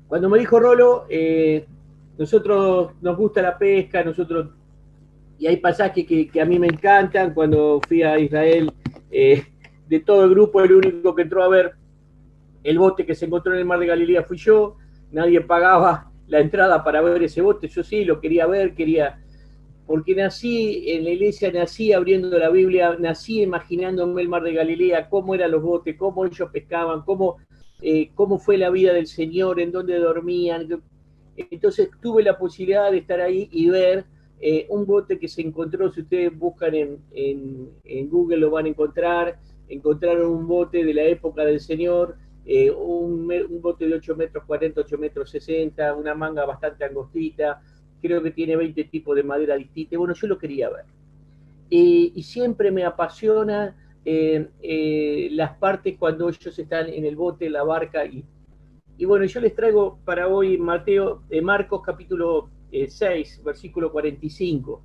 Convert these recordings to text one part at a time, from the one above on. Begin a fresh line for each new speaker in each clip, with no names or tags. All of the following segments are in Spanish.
Cuando me dijo Rolo, nosotros nos gusta la pesca, y hay pasajes que a mí me encantan. Cuando fui a Israel, de todo el grupo, el único que entró a ver el bote que se encontró en el mar de Galilea fui yo. Nadie pagaba la entrada para ver ese bote. Yo sí lo quería ver, porque nací en la iglesia, nací abriendo la Biblia, nací imaginándome el mar de Galilea, cómo eran los botes, cómo ellos pescaban, cómo fue la vida del Señor, en dónde dormían. Entonces tuve la posibilidad de estar ahí y ver un bote que se encontró. Si ustedes buscan en Google lo van a encontrar. Encontraron un bote de la época del Señor, un bote de 8 metros 40, 8 metros 60, una manga bastante angostita, creo que tiene 20 tipos de madera distinta. Bueno, yo lo quería ver. Y siempre me apasiona las partes cuando ellos están en el bote, en la barca. Y bueno, yo les traigo para hoy Marcos capítulo 6, versículo 45.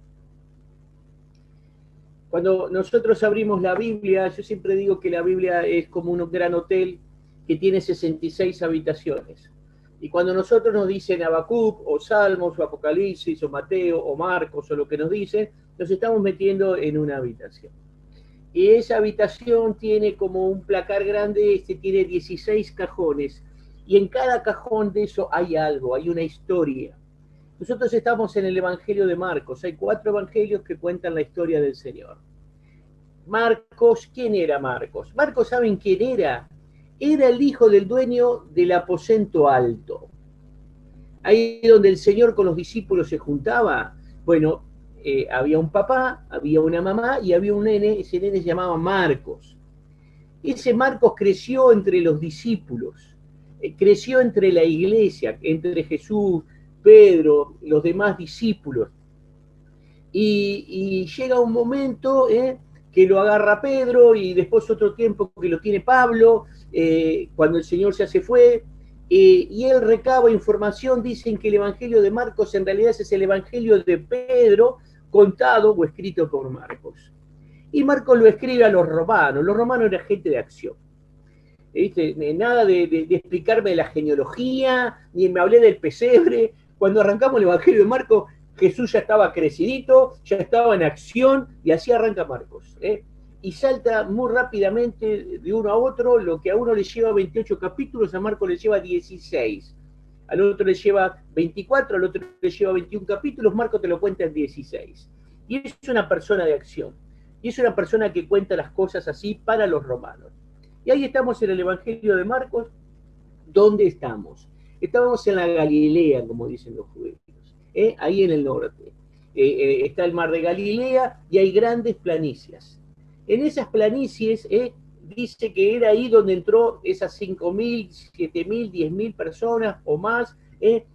Cuando nosotros abrimos la Biblia, yo siempre digo que la Biblia es como un gran hotel que tiene 66 habitaciones. Y cuando nosotros nos dicen Habacuc, o Salmos, o Apocalipsis, o Mateo, o Marcos, o lo que nos dicen, nos estamos metiendo en una habitación. Y esa habitación tiene como un placar grande, tiene 16 cajones. Y en cada cajón de eso hay algo, hay una historia. Nosotros estamos en el Evangelio de Marcos. Hay 4 evangelios que cuentan la historia del Señor. Marcos, ¿quién era Marcos? Marcos, ¿saben quién era? Era el hijo del dueño del aposento alto. Ahí donde el Señor con los discípulos se juntaba. Bueno, había un papá, había una mamá y había un nene. Ese nene se llamaba Marcos. Ese Marcos creció entre los discípulos, creció entre la iglesia, entre Jesús, Pedro, los demás discípulos. Y llega un momento que lo agarra Pedro, y después otro tiempo que lo tiene Pablo, cuando el Señor ya se fue, y él recaba información. Dicen que el Evangelio de Marcos en realidad es el Evangelio de Pedro contado o escrito por Marcos. Y Marcos lo escribe a los romanos. Los romanos eran gente de acción. ¿Viste? Nada de explicarme de la genealogía, ni me hablé del pesebre. Cuando arrancamos el Evangelio de Marcos, Jesús ya estaba crecidito, ya estaba en acción, y así arranca Marcos. Y salta muy rápidamente de uno a otro. Lo que a uno le lleva 28 capítulos, a Marcos le lleva 16. Al otro le lleva 24, al otro le lleva 21 capítulos, Marcos te lo cuenta en 16. Y es una persona de acción. Y es una persona que cuenta las cosas así para los romanos. Y ahí estamos en el Evangelio de Marcos. ¿Dónde estamos? Estamos en la Galilea, como dicen los judíos, ahí en el norte. Está el mar de Galilea y hay grandes planicies. En esas planicies dice que era ahí donde entró esas 5.000, 7.000, 10.000 personas o más,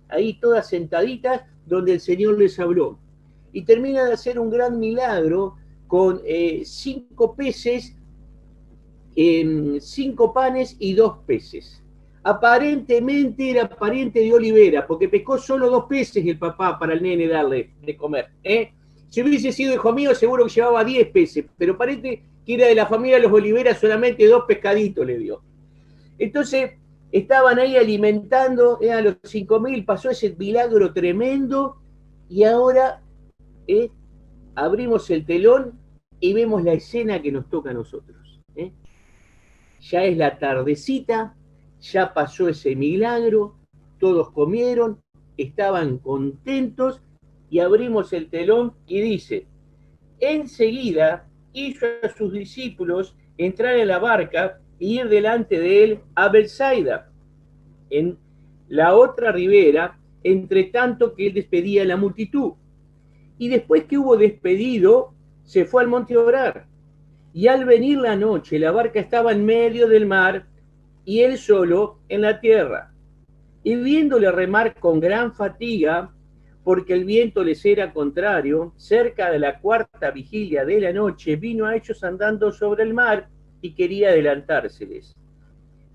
ahí todas sentaditas, donde el Señor les habló. Y termina de hacer un gran milagro con 5 peces, 5 panes y 2 peces. Aparentemente era pariente de Olivera, porque pescó solo 2 peces el papá para el nene darle de comer. Si hubiese sido hijo mío, seguro que llevaba 10 peces, pero parece que era de la familia de los Olivera, solamente 2 pescaditos le dio. Entonces, estaban ahí alimentando a los 5.000, pasó ese milagro tremendo, y ahora abrimos el telón y vemos la escena que nos toca a nosotros. Ya es la tardecita, ya pasó ese milagro, todos comieron, estaban contentos, y abrimos el telón y dice: enseguida hizo a sus discípulos entrar en la barca e ir delante de él a Betsaida, en la otra ribera, entre tanto que él despedía a la multitud. Y después que hubo despedido, se fue al monte a orar. Y al venir la noche, la barca estaba en medio del mar y él solo en la tierra. Y viéndole remar con gran fatiga, porque el viento les era contrario, cerca de la 4ª vigilia de la noche, vino a ellos andando sobre el mar y quería adelantárseles.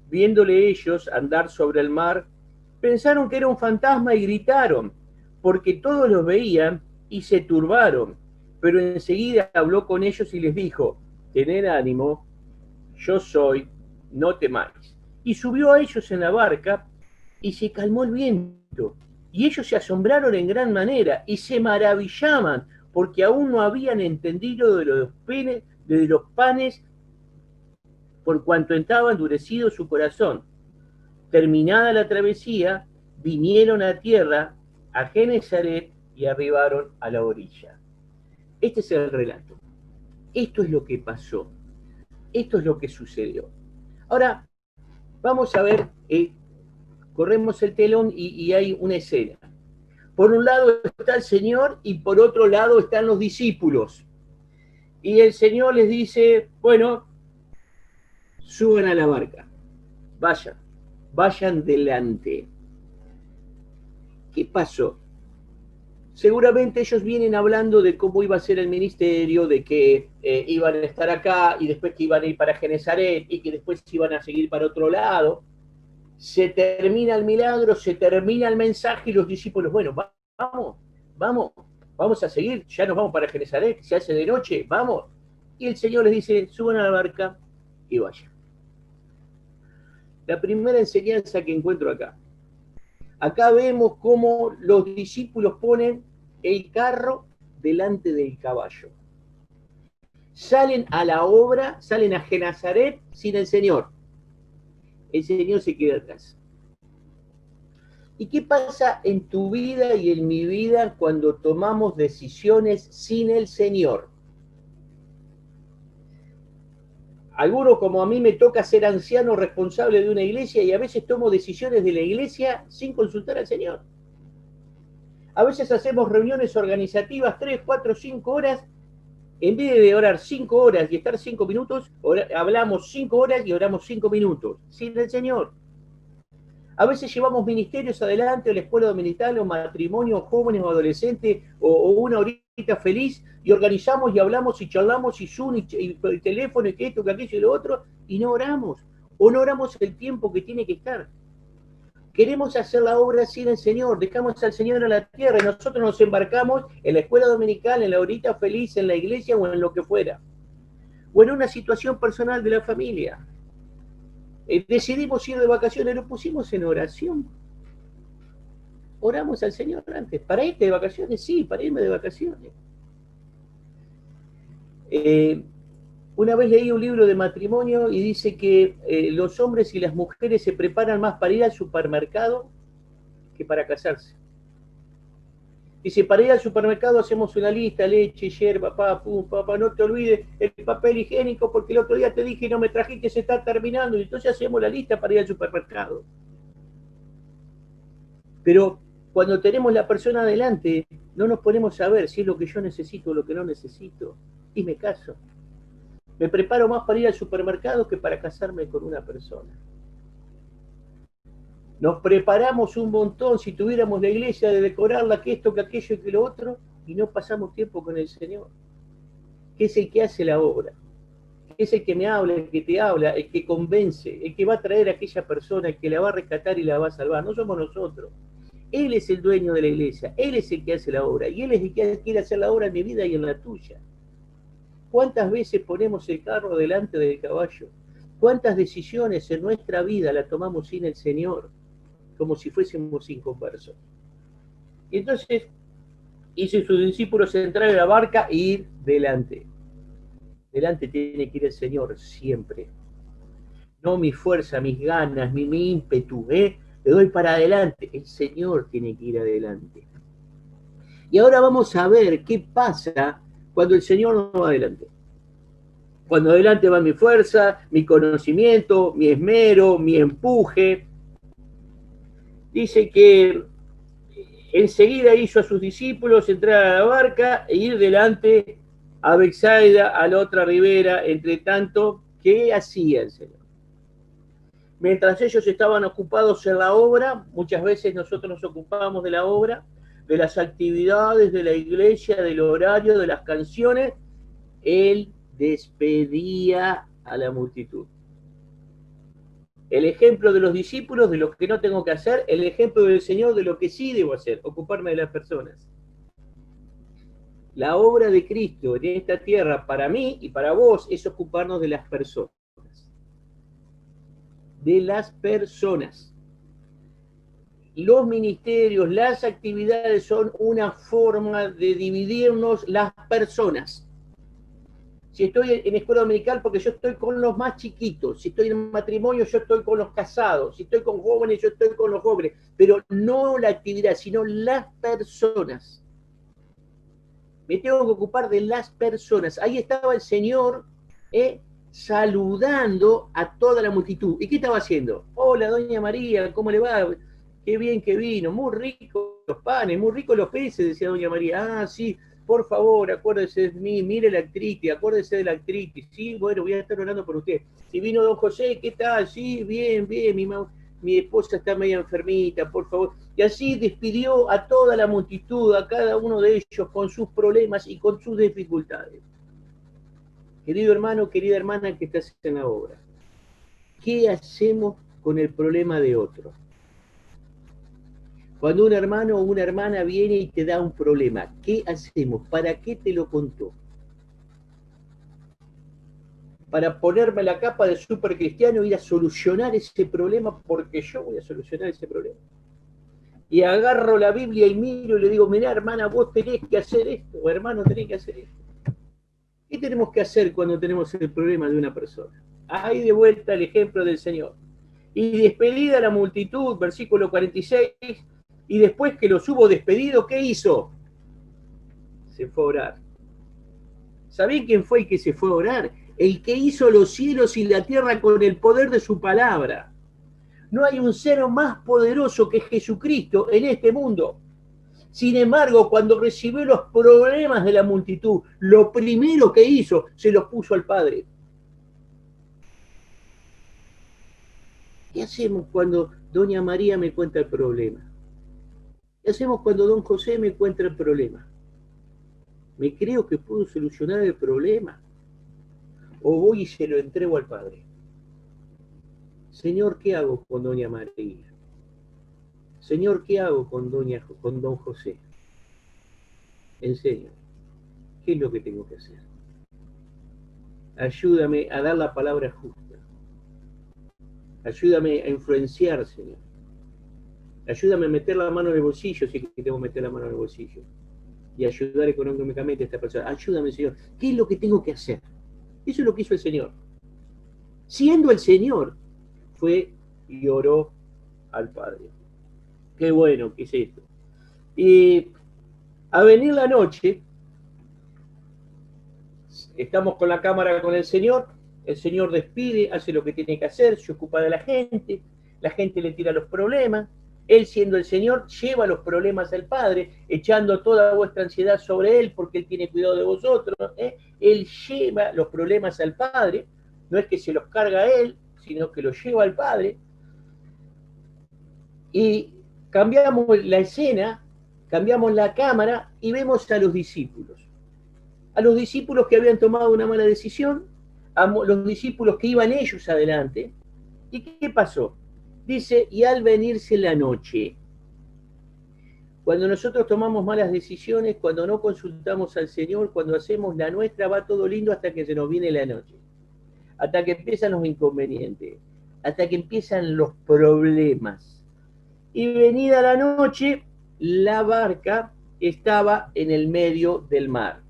Viéndole ellos andar sobre el mar, pensaron que era un fantasma y gritaron, porque todos los veían, y se turbaron. Pero enseguida habló con ellos y les dijo: tened ánimo, yo soy, no temáis. Y subió a ellos en la barca, y se calmó el viento. Y ellos se asombraron en gran manera y se maravillaban porque aún no habían entendido de los panes por cuanto estaba endurecido su corazón. Terminada la travesía, vinieron a tierra, a Genesaret, y arribaron a la orilla. Este es el relato. Esto es lo que pasó. Esto es lo que sucedió. Ahora, vamos a ver, corremos el telón y hay una escena. Por un lado está el Señor y por otro lado están los discípulos. Y el Señor les dice, bueno, suban a la barca, vayan delante. ¿Qué pasó? Seguramente ellos vienen hablando de cómo iba a ser el ministerio, de que iban a estar acá y después que iban a ir para Genesaret y que después iban a seguir para otro lado. Se termina el milagro, se termina el mensaje y los discípulos, bueno, vamos a seguir, ya nos vamos para Genesaret, se hace de noche, vamos. Y el Señor les dice, suban a la barca y vayan. La primera enseñanza que encuentro acá. Acá vemos cómo los discípulos ponen el carro delante del caballo. Salen a la obra, salen a Genesaret sin el Señor. El Señor se queda atrás. ¿Y qué pasa en tu vida y en mi vida cuando tomamos decisiones sin el Señor? Algunos, como a mí, me toca ser anciano responsable de una iglesia y a veces tomo decisiones de la iglesia sin consultar al Señor. A veces hacemos reuniones organizativas 3, 4, 5 horas. En vez de orar 5 horas y estar 5 minutos, hablamos 5 horas y oramos 5 minutos. Sin el Señor. A veces llevamos ministerios adelante, o la escuela dominical, o matrimonio, jóvenes o adolescentes, o una horita feliz, y organizamos y hablamos y charlamos y Zoom y teléfono y que esto, que aquello y lo otro, y no oramos. O no oramos el tiempo que tiene que estar. Queremos hacer la obra sin el Señor, dejamos al Señor en la tierra y nosotros nos embarcamos en la escuela dominical, en la horita feliz, en la iglesia o en lo que fuera. O en una situación personal de la familia. Decidimos ir de vacaciones, lo pusimos en oración. Oramos al Señor antes. ¿Para irte de vacaciones? Sí, para irme de vacaciones. Una vez leí un libro de matrimonio y dice que los hombres y las mujeres se preparan más para ir al supermercado que para casarse. Dice, para ir al supermercado hacemos una lista, leche, yerba, papá, no te olvides el papel higiénico porque el otro día te dije y no me trajiste, se está terminando, y entonces hacemos la lista para ir al supermercado. Pero cuando tenemos la persona adelante, no nos ponemos a ver si es lo que yo necesito o lo que no necesito, y me caso. Me preparo más para ir al supermercado que para casarme con una persona. Nos preparamos un montón si tuviéramos la iglesia de decorarla, que esto, que aquello y que lo otro, y no pasamos tiempo con el Señor, que es el que hace la obra, que es el que me habla, el que te habla, el que convence, el que va a traer a aquella persona, el que la va a rescatar y la va a salvar. No somos nosotros. Él es el dueño de la iglesia, Él es el que hace la obra, y Él es el que quiere hacer la obra en mi vida y en la tuya. ¿Cuántas veces ponemos el carro delante del caballo? ¿Cuántas decisiones en nuestra vida la tomamos sin el Señor? Como si fuésemos inconversos. Y entonces hizo sus discípulos entrar en la barca e ir delante. Delante tiene que ir el Señor siempre. No mi fuerza, mis ganas, mi ímpetu, le doy para adelante. El Señor tiene que ir adelante. Y ahora vamos a ver qué pasa cuando el Señor no va adelante. Cuando adelante va mi fuerza, mi conocimiento, mi esmero, mi empuje. Dice que enseguida hizo a sus discípulos entrar a la barca e ir delante a Betsaida, a la otra ribera. Entre tanto, ¿qué hacía el Señor? Mientras ellos estaban ocupados en la obra, muchas veces nosotros nos ocupamos de la obra, de las actividades de la iglesia, del horario, de las canciones. Él despedía a la multitud. El ejemplo de los discípulos de lo que no tengo que hacer, el ejemplo del Señor de lo que sí debo hacer, ocuparme de las personas. La obra de Cristo en esta tierra para mí y para vos es ocuparnos de las personas. De las personas. los ministerios, las actividades son una forma de dividirnos las personas. Si estoy en escuela dominical, porque yo estoy con los más chiquitos. Si estoy en matrimonio, yo estoy con los casados. Si estoy con jóvenes, yo estoy con los jóvenes. Pero no la actividad, sino las personas. Me tengo que ocupar de las personas. Ahí estaba el Señor saludando a toda la multitud. ¿Y qué estaba haciendo? Hola, doña María, ¿cómo le va? Qué bien que vino, muy ricos los panes, muy ricos los peces, decía doña María. Ah, sí, por favor, acuérdese de mí, mire la artritis, acuérdese de la artritis. Sí, bueno, voy a estar orando por usted. Si vino don José, ¿qué tal? Sí, bien, bien, mi esposa está media enfermita, por favor. Y así despidió a toda la multitud, a cada uno de ellos, con sus problemas y con sus dificultades. Querido hermano, querida hermana que estás en la obra, ¿qué hacemos con el problema de otro? Cuando un hermano o una hermana viene y te da un problema, ¿qué hacemos? ¿Para qué te lo contó? Para ponerme la capa de supercristiano e ir a solucionar ese problema porque yo voy a solucionar ese problema. Y agarro la Biblia y miro y le digo, mirá hermana, vos tenés que hacer esto, o hermano, tenés que hacer esto. ¿Qué tenemos que hacer cuando tenemos el problema de una persona? Ahí de vuelta el ejemplo del Señor. Y despedida la multitud, versículo 46, y después que los hubo despedido, ¿qué hizo? Se fue a orar. ¿Sabés quién fue el que se fue a orar? El que hizo los cielos y la tierra con el poder de su palabra. No hay un ser más poderoso que Jesucristo en este mundo. Sin embargo, cuando recibió los problemas de la multitud, lo primero que hizo, se los puso al Padre. ¿Qué hacemos cuando doña María me cuenta el problema? ¿Qué hacemos cuando don José me cuenta el problema? ¿Me creo que puedo solucionar el problema? ¿O voy y se lo entrego al Padre? Señor, ¿qué hago con doña María? Señor, ¿qué hago con don José? Enséñame. ¿Qué es lo que tengo que hacer? Ayúdame a dar la palabra justa. Ayúdame a influenciar, Señor. Ayúdame a meter la mano en el bolsillo si tengo que meter la mano en el bolsillo. Y ayudar económicamente a esta persona. Ayúdame, Señor. ¿Qué es lo que tengo que hacer? Eso es lo que hizo el Señor. Siendo el Señor, fue y oró al Padre. Qué bueno que es esto. Y a venir la noche, estamos con la cámara con el Señor despide, hace lo que tiene que hacer, se ocupa de la gente le tira los problemas, él siendo el Señor lleva los problemas al Padre, echando toda vuestra ansiedad sobre él porque él tiene cuidado de vosotros, él lleva los problemas al Padre, no es que se los carga a él, sino que los lleva al Padre, y cambiamos la escena, cambiamos la cámara y vemos a los discípulos que habían tomado una mala decisión, a los discípulos que iban ellos adelante. ¿Y qué pasó? Dice, y al venirse la noche, cuando nosotros tomamos malas decisiones, cuando no consultamos al Señor, cuando hacemos la nuestra, va todo lindo hasta que se nos viene la noche, hasta que empiezan los inconvenientes, hasta que empiezan los problemas. Y venida la noche, la barca estaba en el medio del mar.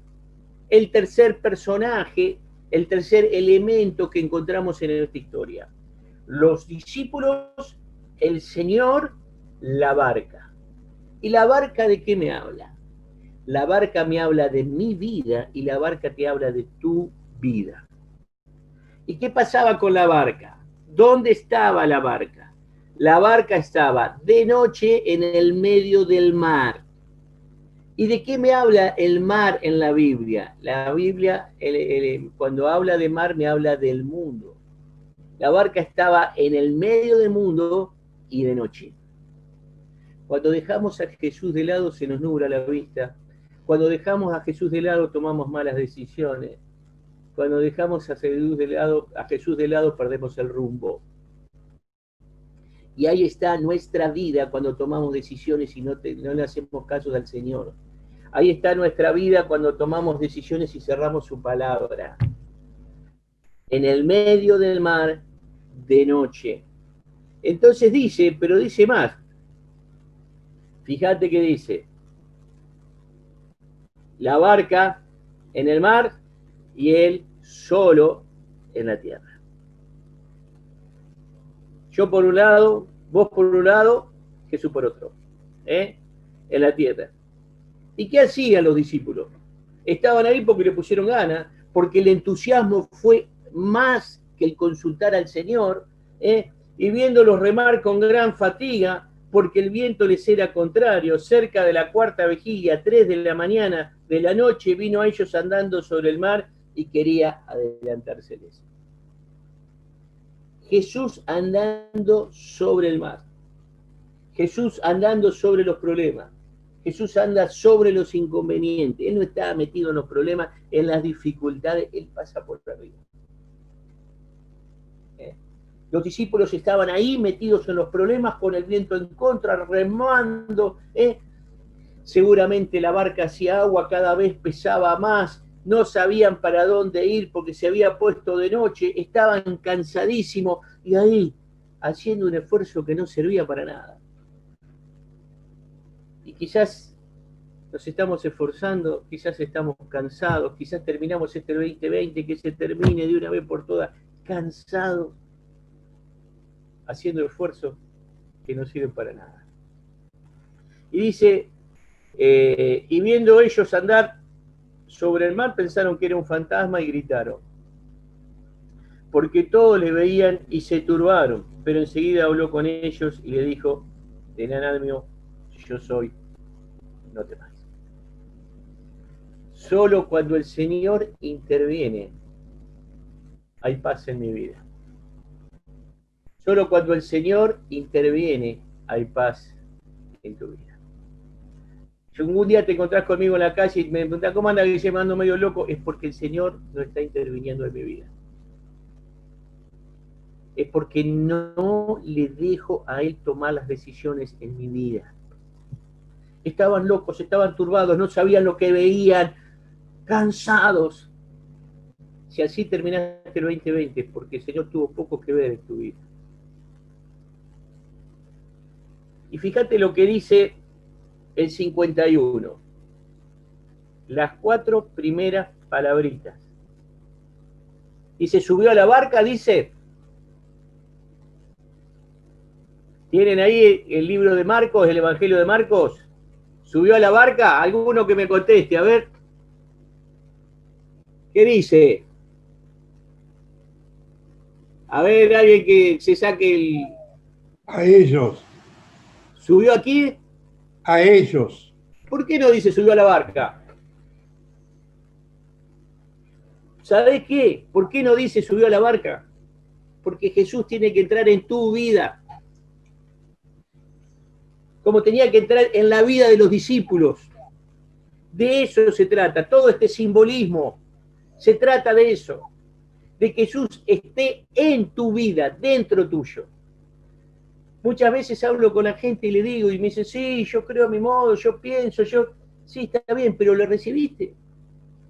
El tercer personaje, el tercer elemento que encontramos en esta historia. Los discípulos, el Señor, la barca. ¿Y la barca de qué me habla? La barca me habla de mi vida y la barca te habla de tu vida. ¿Y qué pasaba con la barca? ¿Dónde estaba la barca? La barca estaba de noche en el medio del mar. ¿Y de qué me habla el mar en la Biblia? La Biblia, cuando habla de mar, me habla del mundo. La barca estaba en el medio del mundo y de noche. Cuando dejamos a Jesús de lado, se nos nubla la vista. Cuando dejamos a Jesús de lado, tomamos malas decisiones. Cuando dejamos a Jesús de lado, perdemos el rumbo. Y ahí está nuestra vida cuando tomamos decisiones y no le hacemos caso al Señor. Ahí está nuestra vida cuando tomamos decisiones y cerramos su palabra. En el medio del mar, de noche. Entonces dice, pero dice más, Fíjate que dice, la barca en el mar y él solo en la tierra. Yo por un lado, vos por un lado, Jesús por otro, en la tierra. ¿Y qué hacían los discípulos? Estaban ahí porque le pusieron ganas, porque el entusiasmo fue más que el consultar al Señor, y viéndolos remar con gran fatiga, porque el viento les era contrario, cerca de la cuarta vigilia, 3 de la mañana de la noche, vino a ellos andando sobre el mar y quería adelantárseles. Jesús andando sobre el mar, Jesús andando sobre los problemas, Jesús anda sobre los inconvenientes, Él no está metido en los problemas, en las dificultades, Él pasa por arriba. Los discípulos estaban ahí metidos en los problemas con el viento en contra, remando. Seguramente la barca hacia agua cada vez pesaba más, no sabían para dónde ir porque se había puesto de noche, estaban cansadísimos y ahí haciendo un esfuerzo que no servía para nada. Y quizás nos estamos esforzando, quizás estamos cansados, quizás terminamos este 2020, que se termine de una vez por todas, cansados, haciendo esfuerzos que no sirven para nada. Y dice, y viendo ellos andar sobre el mar, pensaron que era un fantasma y gritaron, porque todos le veían y se turbaron, pero enseguida habló con ellos y le dijo, tened ánimo, yo soy, no temáis. Solo cuando el Señor interviene, hay paz en mi vida. Solo cuando el Señor interviene, hay paz en tu vida. Si algún día te encontrás conmigo en la calle y me preguntás, ¿cómo anda Guillermo? Ando medio loco? Es porque el Señor no está interviniendo en mi vida. Es porque no le dejo a Él tomar las decisiones en mi vida. Estaban locos, estaban turbados, no sabían lo que veían, cansados. Si así terminaste el 2020, es porque el Señor tuvo poco que ver en tu vida. Y fíjate lo que dice el 51. Las 4 primeras palabritas. Y se subió a la barca, dice. ¿Tienen ahí el libro de Marcos, el Evangelio de Marcos? ¿Subió a la barca? Alguno que me conteste, a ver. ¿Qué dice? A ver, alguien que se saque el...
A ellos.
¿Subió aquí?
A ellos.
¿Por qué no dice subió a la barca? ¿Sabés qué? ¿Por qué no dice subió a la barca? Porque Jesús tiene que entrar en tu vida. Como tenía que entrar en la vida de los discípulos. De eso se trata. Todo este simbolismo se trata de eso. De que Jesús esté en tu vida, dentro tuyo. Muchas veces hablo con la gente y le digo, y me dice, sí, yo creo a mi modo, yo pienso, yo... Sí, está bien, pero ¿lo recibiste?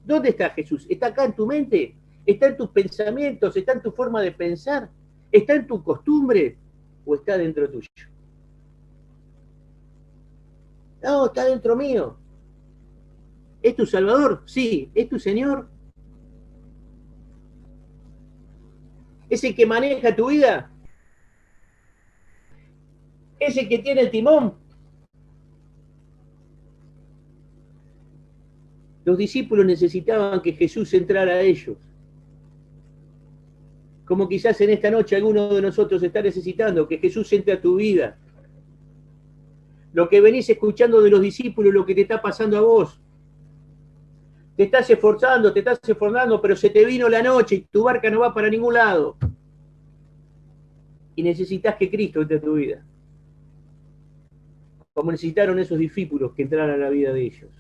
¿Dónde está Jesús? ¿Está acá en tu mente? ¿Está en tus pensamientos? ¿Está en tu forma de pensar? ¿Está en tu costumbre? ¿O está dentro tuyo? No, está dentro mío. ¿Es tu Salvador? Sí. ¿Es tu Señor? ¿Es el que maneja tu vida? ¿Es el que tiene el timón? Los discípulos necesitaban que Jesús entrara a ellos. Como quizás en esta noche alguno de nosotros está necesitando que Jesús entre a tu vida. Lo que venís escuchando de los discípulos, lo que te está pasando a vos. Te estás esforzando, pero se te vino la noche y tu barca no va para ningún lado. Y necesitas que Cristo entre a tu vida. Como necesitaron esos discípulos que entraran a la vida de ellos.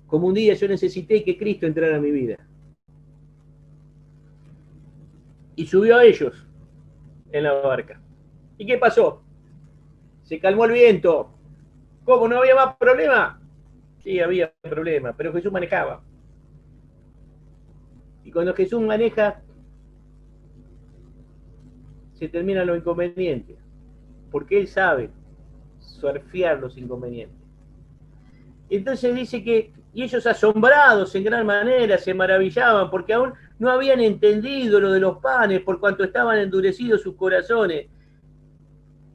Como un día yo necesité que Cristo entrara a mi vida. Y subió a ellos en la barca. ¿Y qué pasó? Se calmó el viento. ¿Cómo? ¿No había más problema? Sí, había problema, pero Jesús manejaba. Y cuando Jesús maneja, se terminan los inconvenientes. Porque Él sabe surfear los inconvenientes. Entonces dice que, y ellos asombrados en gran manera se maravillaban porque aún no habían entendido lo de los panes por cuanto estaban endurecidos sus corazones.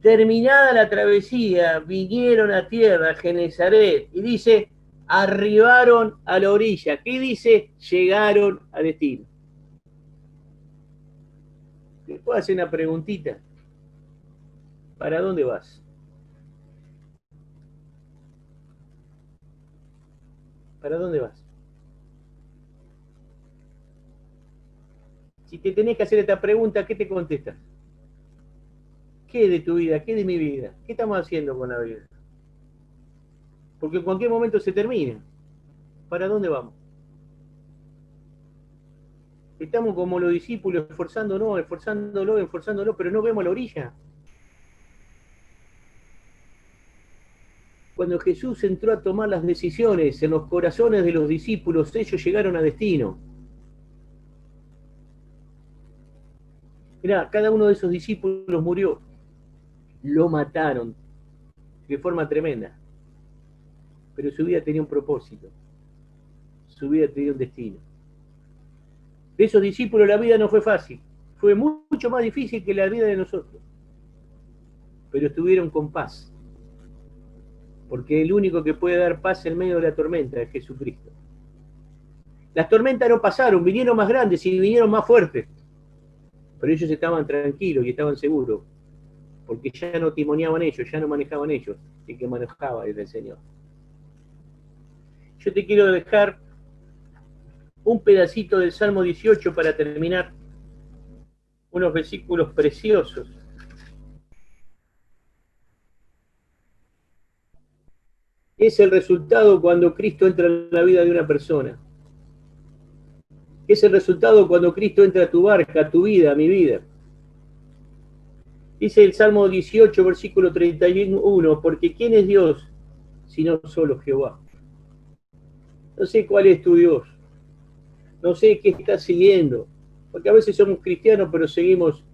Terminada la travesía, vinieron a tierra, Genezaret, y dice, arribaron a la orilla. ¿Qué dice? Llegaron a destino. ¿Te puedo hacer una preguntita? ¿Para dónde vas? ¿Para dónde vas? Si te tenés que hacer esta pregunta, ¿qué te contestas? ¿Qué de tu vida? ¿Qué de mi vida? ¿Qué estamos haciendo con la vida? Porque en cualquier momento se termina. ¿Para dónde vamos? Estamos como los discípulos, esforzándolo, pero no vemos la orilla. Cuando Jesús entró a tomar las decisiones en los corazones de los discípulos, ellos llegaron a destino. Mirá, cada uno de esos discípulos murió. Lo mataron de forma tremenda. Pero su vida tenía un propósito. Su vida tenía un destino. De esos discípulos la vida no fue fácil. Fue mucho más difícil que la vida de nosotros. Pero estuvieron con paz. Porque el único que puede dar paz en medio de la tormenta es Jesucristo. Las tormentas no pasaron, vinieron más grandes y vinieron más fuertes. Pero ellos estaban tranquilos y estaban seguros. Porque ya no timoneaban ellos, ya no manejaban ellos. El que manejaba era el Señor. Yo te quiero dejar un pedacito del Salmo 18 para terminar. Unos versículos preciosos. Es el resultado cuando Cristo entra en la vida de una persona. Es el resultado cuando Cristo entra a tu barca, a tu vida, a mi vida. Dice el Salmo 18, versículo 31, porque ¿quién es Dios sino solo Jehová? No sé cuál es tu Dios. No sé qué estás siguiendo. Porque a veces somos cristianos, pero seguimos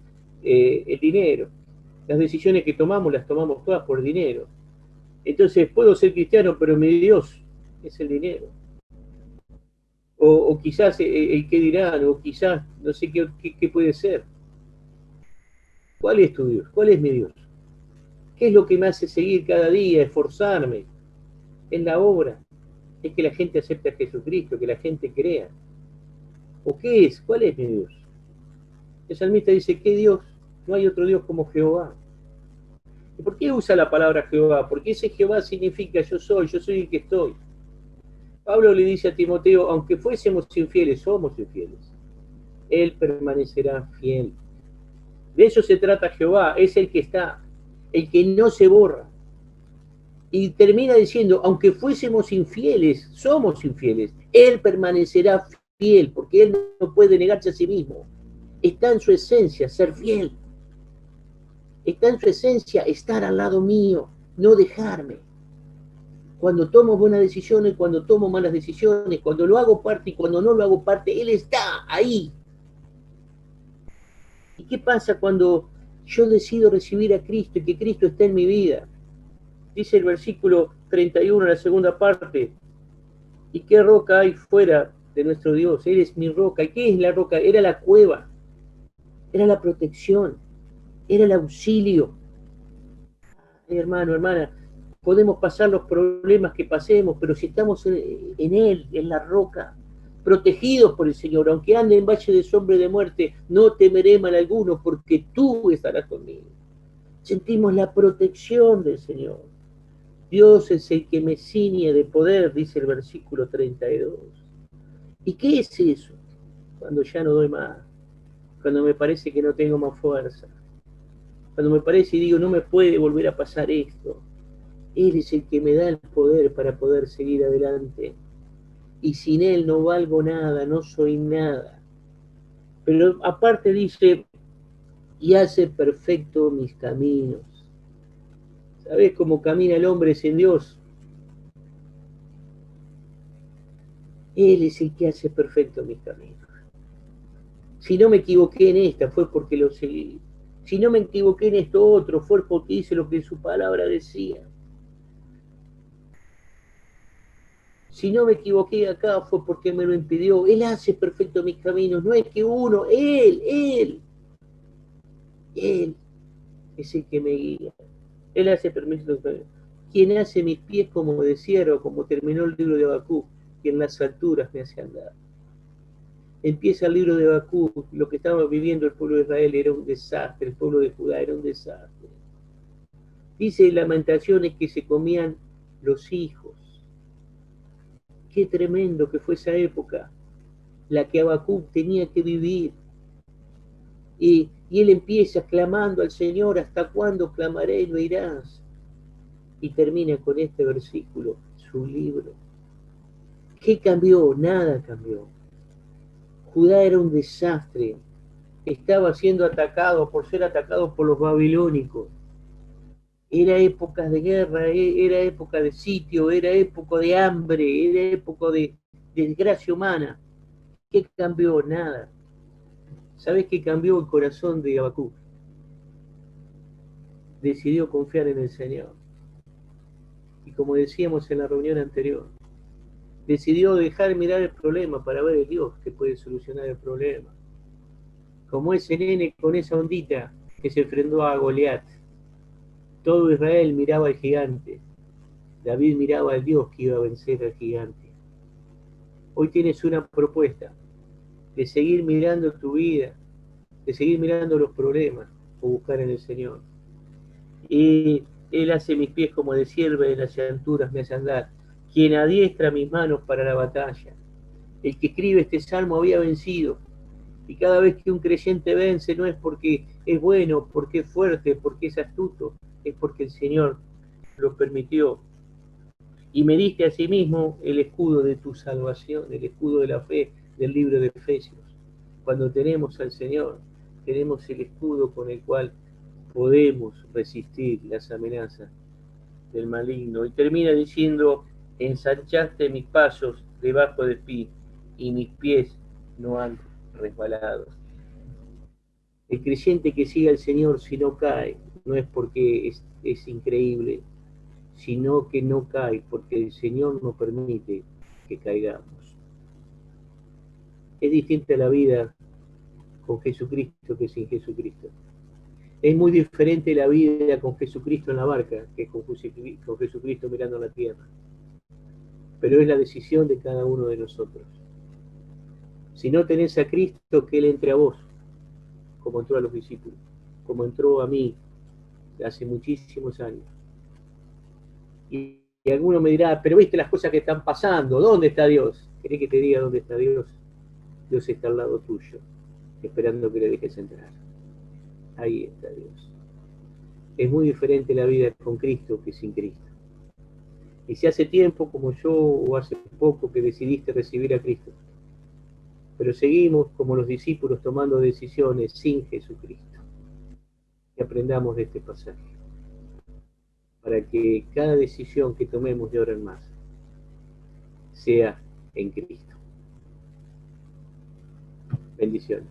el dinero. Las decisiones que tomamos las tomamos todas por dinero. Entonces puedo ser cristiano, pero mi Dios es el dinero. O quizás el qué dirán, o quizás no sé qué puede ser. ¿Cuál es tu Dios? ¿Cuál es mi Dios? ¿Qué es lo que me hace seguir cada día, esforzarme en la obra? Es que la gente acepte a Jesucristo, que la gente crea. ¿O qué es? ¿Cuál es mi Dios? El salmista dice, ¿qué Dios? No hay otro Dios como Jehová. ¿Y por qué usa la palabra Jehová? Porque ese Jehová significa yo soy el que estoy. Pablo le dice a Timoteo, aunque fuésemos infieles, somos infieles. Él permanecerá fiel. De eso se trata Jehová, es el que está, el que no se borra. Y termina diciendo, aunque fuésemos infieles, somos infieles. Él permanecerá fiel, porque Él no puede negarse a sí mismo. Está en su esencia, ser fiel. Está en su esencia, estar al lado mío, no dejarme. Cuando tomo buenas decisiones, cuando tomo malas decisiones, cuando lo hago parte y cuando no lo hago parte, Él está ahí. ¿Y qué pasa cuando yo decido recibir a Cristo y que Cristo está en mi vida? Dice el versículo 31, la segunda parte, ¿y qué roca hay fuera de nuestro Dios? Él es mi roca. ¿Y qué es la roca? Era la cueva, era la protección, era el auxilio. Ay, hermano, hermana, podemos pasar los problemas que pasemos, pero si estamos en Él, en la roca, protegidos por el Señor, aunque ande en valle de sombra de muerte, no temeré mal alguno, porque tú estarás conmigo. Sentimos la protección del Señor. Dios es el que me ciñe de poder, dice el versículo 32. ¿Y qué es eso? Cuando ya no doy más, cuando me parece que no tengo más fuerza, cuando me parece y digo, no me puede volver a pasar esto. Él es el que me da el poder para poder seguir adelante. Y sin Él no valgo nada, no soy nada. Pero aparte dice, y hace perfecto mis caminos. ¿Sabés cómo camina el hombre sin Dios? Él es el que hace perfecto mis caminos. Si no me equivoqué en esta, fue porque lo seguí. Si no me equivoqué en esto otro, fue porque hice lo que su palabra decía. Si no me equivoqué acá fue porque me lo impidió. Él hace perfecto mis caminos. No es que uno, Él es el que me guía. Él hace perfecto mis caminos. Quien hace mis pies como de ciervo, como terminó el libro de Habacuc, que en las alturas me hace andar. Empieza el libro de Habacuc, lo que estaba viviendo el pueblo de Israel era un desastre, el pueblo de Judá era un desastre. Dice Lamentaciones que se comían los hijos. Qué tremendo que fue esa época, la que Habacuc tenía que vivir. Y él empieza clamando al Señor, ¿hasta cuándo clamaré y no irás? Y termina con este versículo, su libro. ¿Qué cambió? Nada cambió. Judá era un desastre, estaba siendo atacado por ser atacado por los babilónicos. Era época de guerra, era época de sitio, era época de hambre, era época de desgracia humana. ¿Qué cambió? Nada. ¿Sabes qué cambió el corazón de Habacuc? Decidió confiar en el Señor. Y como decíamos en la reunión anterior, decidió dejar mirar el problema para ver el Dios que puede solucionar el problema. Como ese nene con esa ondita que se enfrentó a Goliat. Todo Israel miraba al gigante. David miraba al Dios que iba a vencer al gigante. Hoy tienes una propuesta de seguir mirando tu vida, de seguir mirando los problemas o buscar en el Señor. Y Él hace mis pies como de sierva y en las alturas me hace andar. Quien adiestra mis manos para la batalla. El que escribe este salmo había vencido. Y cada vez que un creyente vence no es porque es bueno, porque es fuerte, porque es astuto, es porque el Señor lo permitió. Y me diste a sí mismo el escudo de tu salvación, el escudo de la fe del libro de Efesios. Cuando tenemos al Señor, tenemos el escudo con el cual podemos resistir las amenazas del maligno. Y termina diciendo, ensanchaste mis pasos debajo de ti y mis pies no han resbalado. El creyente que sigue al Señor si no cae, no es porque es increíble, sino que no cae porque el Señor no permite que caigamos. Es distinta la vida con Jesucristo que sin Jesucristo. Es muy diferente la vida con Jesucristo en la barca que con Jesucristo mirando la tierra. Pero es la decisión de cada uno de nosotros. Si no tenés a Cristo, que Él entre a vos, como entró a los discípulos, como entró a mí hace muchísimos años. Y alguno me dirá, pero viste las cosas que están pasando, ¿dónde está Dios? ¿Querés que te diga dónde está Dios? Dios está al lado tuyo, esperando que le dejes entrar. Ahí está Dios. Es muy diferente la vida con Cristo que sin Cristo. Y si hace tiempo, como yo, o hace poco, que decidiste recibir a Cristo, pero seguimos como los discípulos tomando decisiones sin Jesucristo. Y aprendamos de este pasaje, para que cada decisión que tomemos de ahora en más sea en Cristo. Bendiciones.